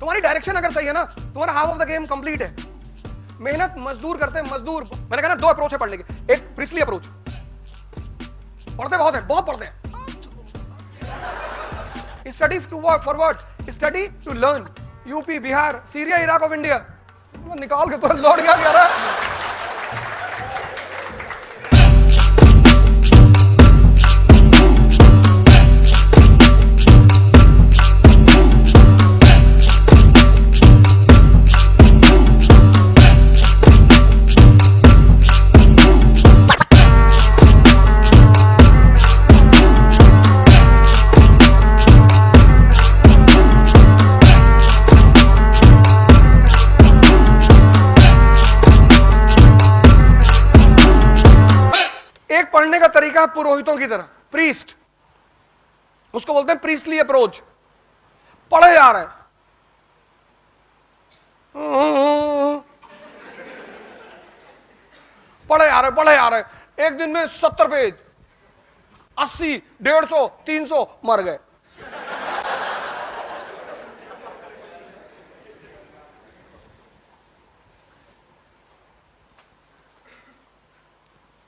तुम्हारी डायरेक्शन अगर सही है ना, तुम्हारा half of the game complete है। मेहनत मजदूर करते हैं, मजदूर। मैंने कहा ना 2 अप्रोच है पढ़ने के, एक प्रिस्ली अप्रोच, पढ़ते बहुत है, बहुत पढ़ते हैं। Study to for what? Study to learn. UP, Bihar, Syria, Iraq of India निकाल के तो लौट गया कह रहा है। पढ़ने का तरीका पुरोहितों की तरह, प्रीस्ट, उसको बोलते हैं प्रीस्टली अप्रोच। पढ़े जा रहे हैं, पढ़े जा रहे, एक दिन में 70 पेज, 80, 150, 300 मर गए।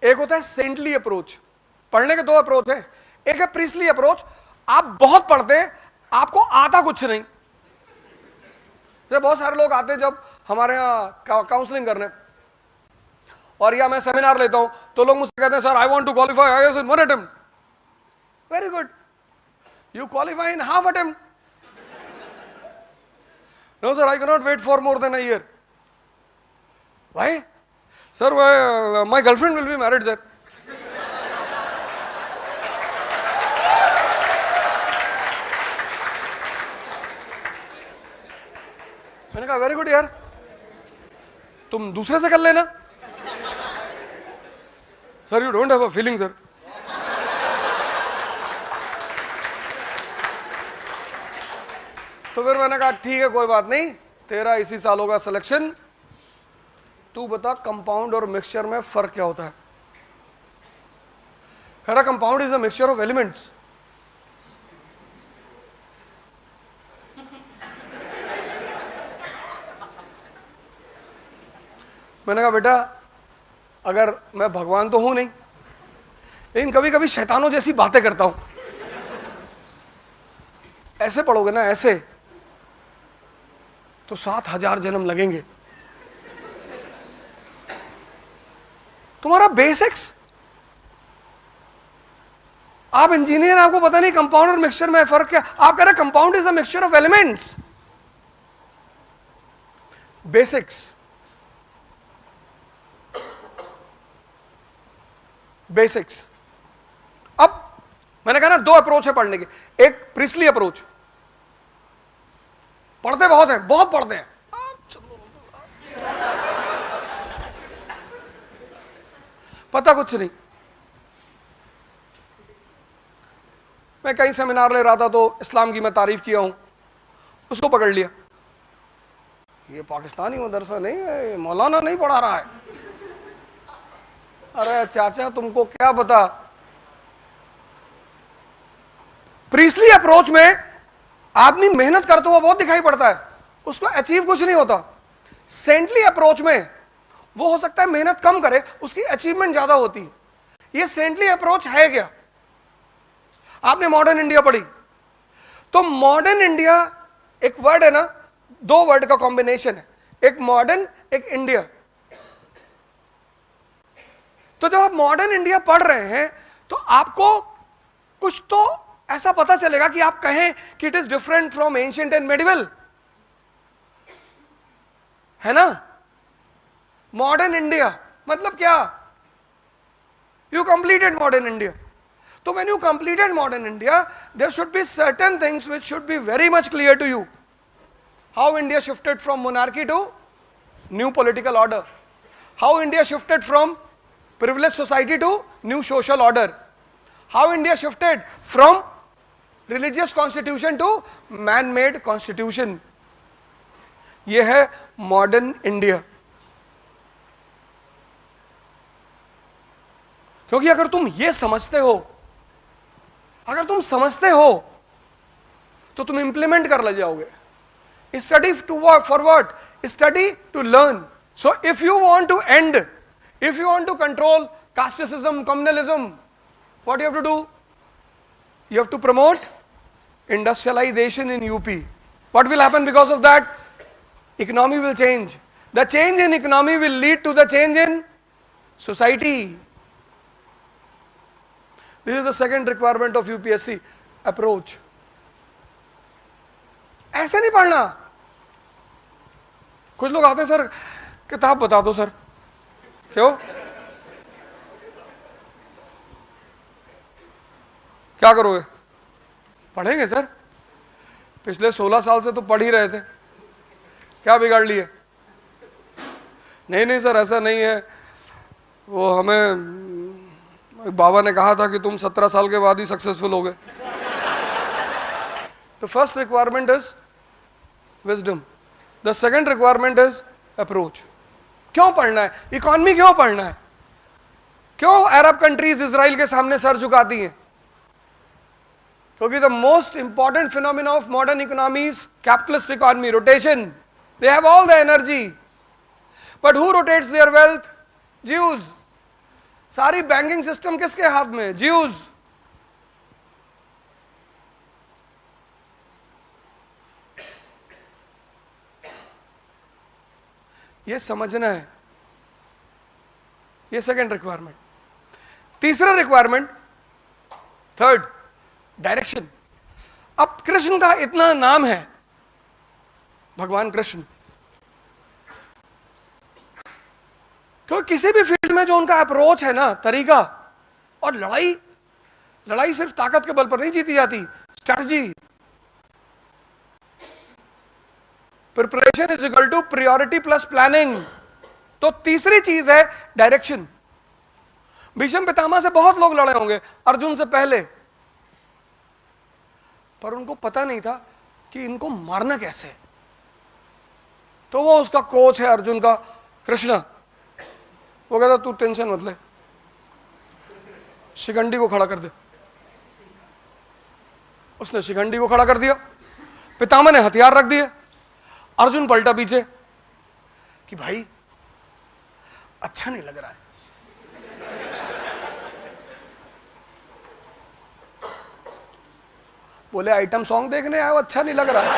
एक होता है सेंटली अप्रोच। पढ़ने के 2 अप्रोच है, एक है प्रीस्टली अप्रोच, आप बहुत पढ़ते हैं, आपको आता कुछ नहीं। जब बहुत सारे लोग आते हैं जब हमारे यहाँ काउंसलिंग करने, और या मैं सेमिनार लेता हूं, तो लोग मुझसे कहते हैं sir I want to qualify IAS in 1 attempt. Very good, you qualify in half attempt. No sir, I can not wait for more than a year. Why? Sir my girlfriend will be married sir. मैंने कहा very good यार, तुम दूसरे से कर लेना। Sir you don't have a feeling sir. तो फिर मैंने कहा ठीक है कोई बात नहीं, तेरा इसी साल होगा सिलेक्शन, तू बता कंपाउंड और मिक्सचर में फर्क क्या होता है। कह रहा compound is a mixture of elements. मैंने कहा बेटा अगर मैं भगवान तो हूं नहीं, लेकिन कभी कभी शैतानों जैसी बातें करता हूं। ऐसे पढ़ोगे ना ऐसे, तो 7000 जन्म लगेंगे। तुम्हारा बेसिक्स, आप इंजीनियर, आपको पता नहीं कंपाउंड और मिक्सचर में फर्क क्या। आप कह रहे compound is a mixture of elements. Basics, basics. अब मैंने कहा ना 2 अप्रोच है पढ़ने के, एक प्रिस्टली अप्रोच, पढ़ते बहुत हैं, बहुत पढ़ते हैं, पता कुछ नहीं। मैं कहीं सेमिनार ले रहा था तो इस्लाम की मैं तारीफ किया हूं, उसको पकड़ लिया, ये पाकिस्तानी मदरसा नहीं है, मौलाना नहीं पढ़ा रहा है। अरे चाचा तुमको क्या पता। प्रीस्टली अप्रोच में आदमी मेहनत करता हुआ बहुत दिखाई पड़ता है, उसको अचीव कुछ नहीं होता। सेंटली अप्रोच में वो हो सकता है मेहनत कम करे, उसकी अचीवमेंट ज्यादा होती है। ये सेंटली अप्रोच है क्या? आपने मॉडर्न इंडिया पढ़ी, तो मॉडर्न इंडिया एक वर्ड है ना, 2 वर्ड का कॉम्बिनेशन है, एक मॉडर्न एक इंडिया। तो जब आप मॉडर्न इंडिया पढ़ रहे हैं तो आपको कुछ तो ऐसा पता चलेगा कि आप कहें कि it is different from ancient and medieval, है ना। मॉडर्न इंडिया मतलब क्या? You completed modern India. तो when you completed modern India, there should be certain things which should be very much clear to you. How India shifted from monarchy to new political order, how India shifted from privileged society to new social order, how India shifted from religious constitution to man made constitution. ये है modern India. क्योंकि अगर तुम ये समझते हो, अगर तुम समझते हो तो तुम इंप्लीमेंट कर ले जाओगे। Study to what? For what? Study to learn. So if you want to end, if you want to control casteism, communalism, what you have to do? You have to promote industrialization in UP. What will happen because of that? Economy will change. The change in economy will lead to the change in society. This is the second requirement of UPSC, approach. ऐसे नहीं पढ़ना. कुछ लोग आते हैं sir किताब बता दो सर. क्यों? क्या करोगे? पढ़ेंगे सर. पिछले 16 साल से तो पढ़ ही रहे थे. क्या बिगाड़ लिए? नहीं नहीं सर ऐसा नहीं है. वो हमें बाबा ने कहा था कि तुम 17 साल के बाद ही सक्सेसफुल हो गए. The first requirement is wisdom. The second requirement is approach. क्यों पढ़ना है? इकोनॉमी क्यों पढ़ना है? क्यों अरब कंट्रीज इजराइल के सामने सर झुकाती हैं? क्योंकि the most important phenomena of modern economy is capitalist economy, rotation. They have all the energy. But who rotates their wealth? Jews. सारी बैंकिंग सिस्टम किसके हाथ में? Jews. ये समझना है. ये सेकेंड रिक्वायरमेंट. तीसरा रिक्वायरमेंट, थर्ड, डायरेक्शन. अब कृष्ण का इतना नाम है, भगवान कृष्ण, क्योंकि किसी भी फील्ड में जो उनका अप्रोच है ना, तरीका, और लड़ाई सिर्फ ताकत के बल पर नहीं जीती जाती, strategy. Preparation is equal to priority plus planning. तो तीसरी चीज है डायरेक्शन. भीष्म पितामह से बहुत लोग लड़े होंगे, अर्जुन से पहले, पर उनको पता नहीं था कि इनको मारना कैसे. तो वो उसका कोच है अर्जुन का, कृष्ण. वो कहता तू टेंशन मत ले, शिखंडी को खड़ा कर दे. उसने शिखंडी को खड़ा कर दिया. पितामह ने हथियार रख दिए. अर्जुन पलटा पीछे कि भाई अच्छा नहीं लग रहा है. बोले आइटम सॉन्ग देखने आए हो, अच्छा नहीं लग रहा है.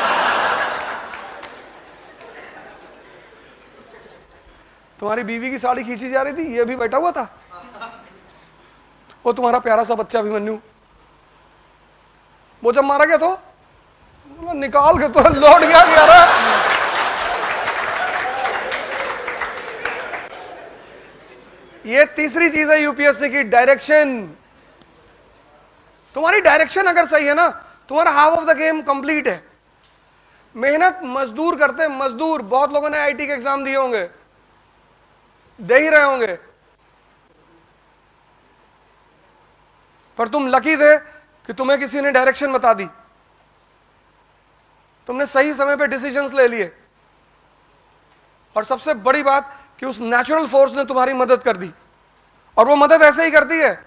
तुम्हारी बीवी की साड़ी खींची जा रही थी, ये भी बैठा हुआ था. वो तुम्हारा प्यारा सा बच्चा अभिमन्यु, वो जब मारा गया तो निकाल के तो लौट गया यार. ये तीसरी चीज है यूपीएससी की, डायरेक्शन. तुम्हारी डायरेक्शन अगर सही है ना, तुम्हारा half of the game complete है. मेहनत मजदूर करते हैं, मजदूर. बहुत लोगों ने आईटी के एग्जाम दिए होंगे, दे ही रहे होंगे, पर तुम लकी थे कि तुम्हें किसी ने डायरेक्शन बता दी. तुमने सही समय पे डिसीजंस ले लिए, और सबसे बड़ी बात कि उस नेचुरल फोर्स ने तुम्हारी मदद कर दी. और वो मदद ऐसे ही करती है